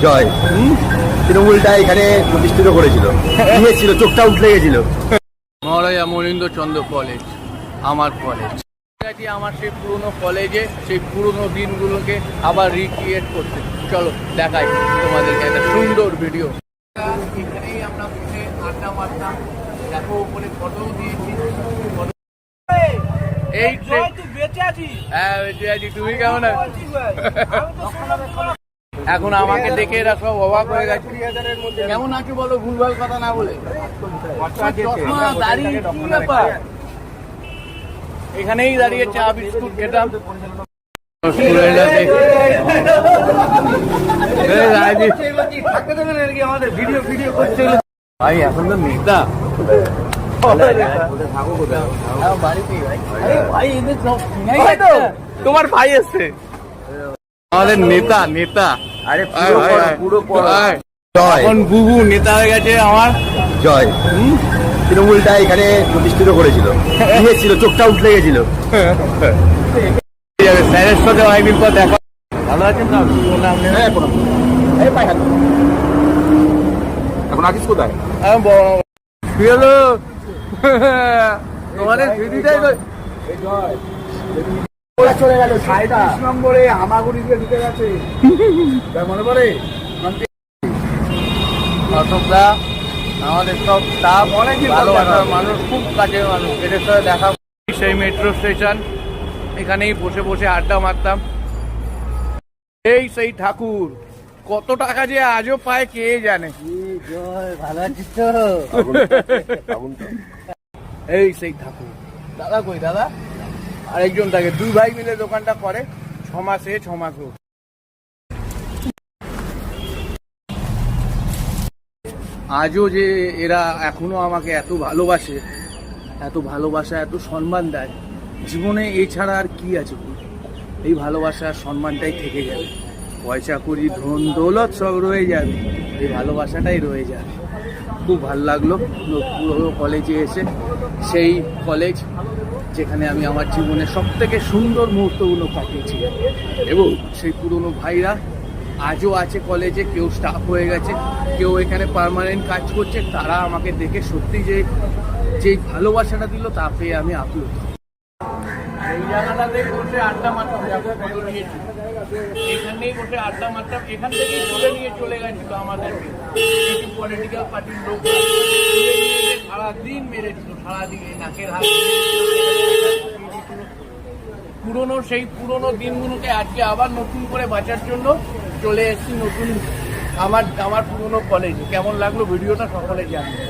জয় তৃণমূলটা এখানে প্রতিষ্ঠিত করেছিল, ছিল চোখটা উঠলে গেছিল। মহারাজা মনীন্দ্র চন্দ্র কলেজ আমার কলেজ, আমার সেই পুরনো কলেজে সেই পুরনো দিনগুলোকে আবার রিক্রিয়েট করতে। চলো দেখাই তোমাদেরকে একটা সুন্দর ভিডিও। এখানেই আমরা বসে আড্ডা মারতাম। দেখো উপরে ফটো দিয়েছি। এই বেঁচে আছি, হ্যাঁ বেঁচে আছি। তুমি কেমন আছো? এখন আমাকে দেখে এরা সব অবাক হয়ে গেছে। কেমন আছো বলো, ভুলভাল কথা না বলে। এখানেই দাঁড়িয়ে চা বিস্কুট খেতাম। ভাই এখন তো নেতা, তোমার ভাই এসছে, আমাদের নেতা নেতা। আরে এখন বুবু নেতা হয়ে গেছে আমার। জয় তৃণমূলটা এখানে প্রতিষ্ঠিত করেছিল, ছিল চোখটা উঠলে গেছিল। স্যারের সাথে অনেকদিন পর দেখা। ভালো আছেন না? এখন আছিস কোথায়? তোমাদের স্মৃতিটাই চলে গেল 37 নম্বরে হামাগুড়ি দিয়ে ঢুকে গেছে, মনে পড়ে? অশোকদা আমাদের সব স্টাফ অনেক ভালোবাসার মানুষ, খুব কাছের মানুষ। এদের সাথে দেখা সেই মেট্রো স্টেশন, এখানেই বসে বসে আড্ডা মারতাম। এই সেই ঠাকুর, কত টাকা যে আজও পায় কে জানে। ভালো আছিস তো? এই সেই ঠাকুর। দাদা কই দাদা? আরেকজন থাকে, দুই ভাই মিলে দোকানটা করে। 6 মাসে 6 মাস। আজও যে এরা এখনো আমাকে এত ভালোবাসে, এত ভালোবাসা, এত সম্মান দেয়, জীবনে এছাড়া আর কি আছে? এই ভালোবাসা আর সম্মানটাই থেকে যাবে। পয়সা করি ধন দৌলত সব রয়ে যাবে, এই ভালোবাসাটাই রয়ে যাবে। খুব ভালো লাগলো পুরো কলেজে এসে, সেই কলেজ যেখানে আমি আমার জীবনের সব থেকে সুন্দর মুহূর্তগুলো কাটিয়েছি। এবং সেই পুরনো ভাইরা আজও আছে কলেজে, কেউ স্টাফ হয়ে গেছে, কেউ এখানে পার্মানেন্ট কাজ করছে। তারা আমাকে দেখে সত্যি যে ভালোবাসাটা দিল তা পেয়ে আমি আপ্লুত। এই জায়গাটাতেই বসে আড্ডা মারতাম, এখানেই বসে আড্ডা মারতাম। এখান থেকেই তুলে নিয়ে চলে গেছিল আমাদেরকে কিছু পলিটিক্যাল পার্টির লোক, সারাদিন মেরেছিল, সারাদিন নাকের হাত। সেই পুরনো দিনগুলোকে আজকে আবার নতুন করে বাঁচার জন্য চলে এসেছি নতুন আমার পুরনো কলেজে। কেমন লাগলো ভিডিওটা সকলে জানবে।